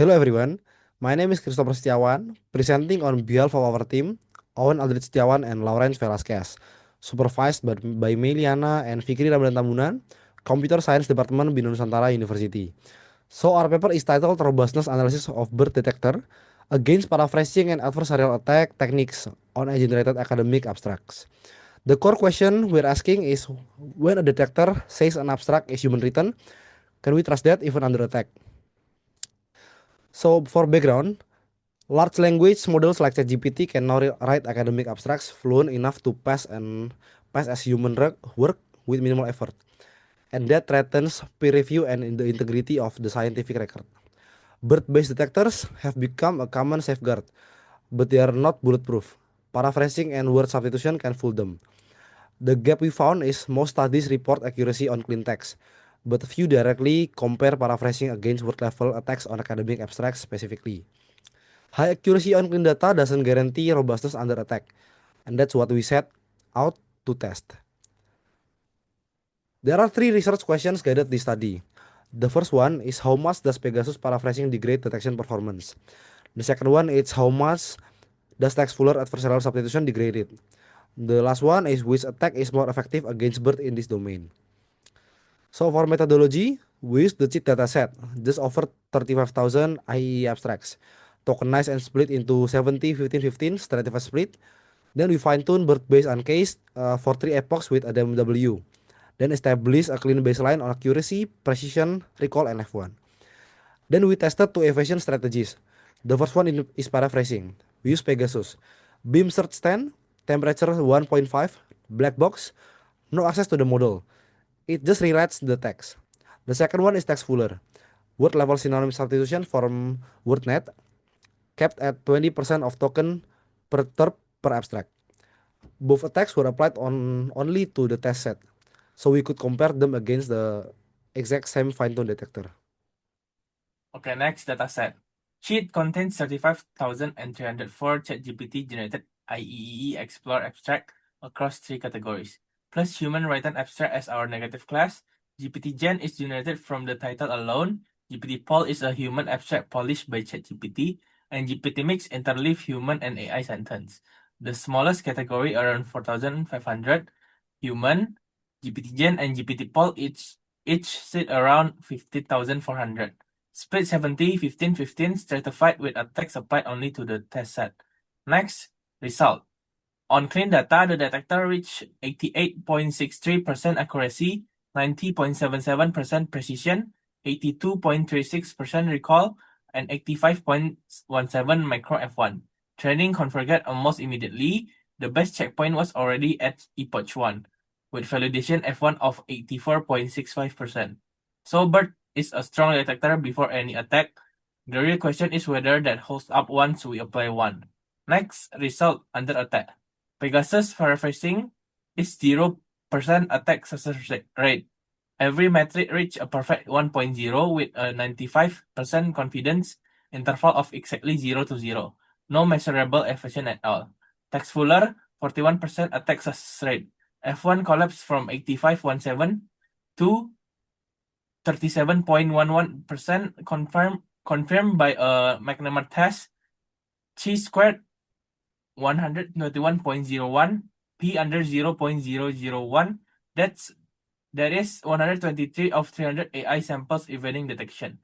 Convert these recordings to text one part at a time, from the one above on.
Hello everyone, my name is Christopher Setiawan, presenting on behalf of our team, Owen Aldrich Setiawan and Lawrence Velasquez, supervised by Meliana and Fikri Ramadan Tambunan, Computer Science Department Bina Nusantara University. So our paper is titled Robustness Analysis of Bird Detector Against Paraphrasing and Adversarial Attack Techniques on Generated Academic Abstracts. The core question we're asking is, when a detector says an abstract is human written, can we trust that even under attack? So for background, large language models like ChatGPT can now write academic abstracts fluent enough to pass as human work with minimal effort, and that threatens peer review and the integrity of the scientific record. Bird-based detectors have become a common safeguard, but they are not bulletproof. Paraphrasing and word substitution can fool them. The gap we found is most studies report accuracy on clean text, but few directly compare paraphrasing against word-level attacks on academic abstracts specifically. High accuracy on clean data doesn't guarantee robustness under attack, and that's what we set out to test. There are three research questions guided this study. The first one is, how much does Pegasus paraphrasing degrade detection performance? The second one is, how much does text-fuller adversarial substitution degrade it? The last one is, which attack is more effective against bird in this domain? So for methodology, we use the cheat dataset, just over 35,000 IEE abstracts, tokenized and split into 70, 15, 15 stratified split. Then we fine-tune bird-based uncased for 3 epochs with ADMW. Then establish a clean baseline on accuracy, precision, recall, and F1. Then we tested two evasion strategies. The first one is paraphrasing. We use Pegasus. Beam search 10, temperature 1.5, black box, no access to the model. It just rewrites the text. The second one is text fuller. Word level synonym substitution from WordNet, capped at 20% of token per term per abstract. Both attacks were applied on only to the test set, so we could compare them against the exact same fine-tune detector. Okay, next dataset. Sheet contains 35,304 ChatGPT generated IEEE Explore abstract across 3 categories, plus human written abstract as our negative class. GPT Gen is generated from the title alone. GPT Pol is a human abstract polished by ChatGPT, and GPT Mix interleave human and AI sentence. The smallest category, around 4,500, human, GPT Gen, and GPT Pol each sit around 50,400. Split 70, 15, 15, stratified with attacks applied only to the test set. Next, result. On clean data, the detector reached 88.63% accuracy, 90.77% precision, 82.36% recall, and 85.17 micro F1. Training converged almost immediately. The best checkpoint was already at epoch 1, with validation F1 of 84.65%. So BERT is a strong detector before any attack. The real question is whether that holds up once we apply one. Next, result under attack. Pegasus paraphrasing is 0% attack success rate. Every metric reached a perfect 1.0 with a 95% confidence interval of exactly 0 to 0. No measurable evasion at all. Text fuller, 41% attack success rate. F1 collapsed from 85.17 to 37.11% confirmed by a McNemar test. Chi-squared 121.01, P under 0.001. That is 123 of 300 AI samples evading detection.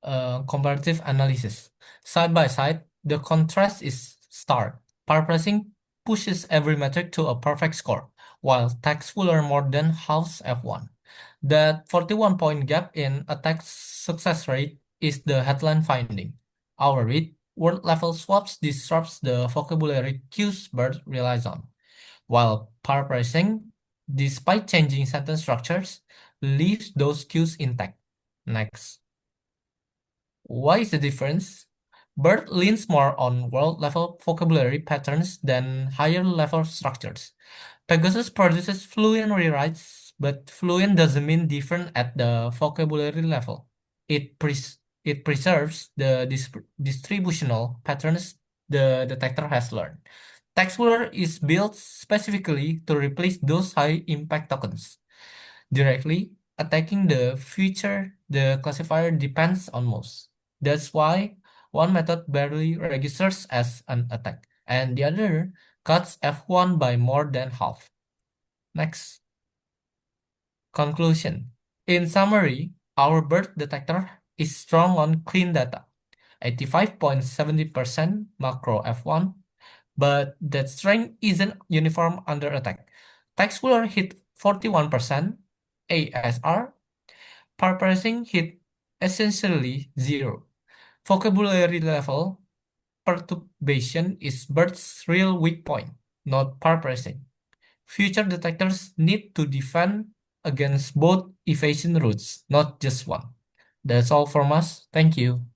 Comparative analysis. Side by side, the contrast is stark. Paraphrasing pushes every metric to a perfect score, while Textfuller more than halves F1. That 41-point gap in attack success rate is the headline finding. Our read, word level swaps disrupts the vocabulary cues BERT relies on, while paraphrasing, despite changing sentence structures, leaves those cues intact. Next. Why is the difference? BERT leans more on world-level vocabulary patterns than higher-level structures. Pegasus produces fluent rewrites, but fluent doesn't mean different at the vocabulary level. It preserves the distributional patterns the detector has learned. Textfuller is built specifically to replace those high-impact tokens. Directly, attacking the future, the classifier depends on most. That's why one method barely registers as an attack, and the other cuts F1 by more than half. Next. Conclusion. In summary, our birth detector is strong on clean data, 85.70% macro F1, but that strength isn't uniform under attack. Textfooler hit 41% ASR, paraphrasing hit essentially zero. Vocabulary level perturbation is Bird's real weak point, not paraphrasing. Future detectors need to defend against both evasion routes, not just one. That's all from us. Thank you.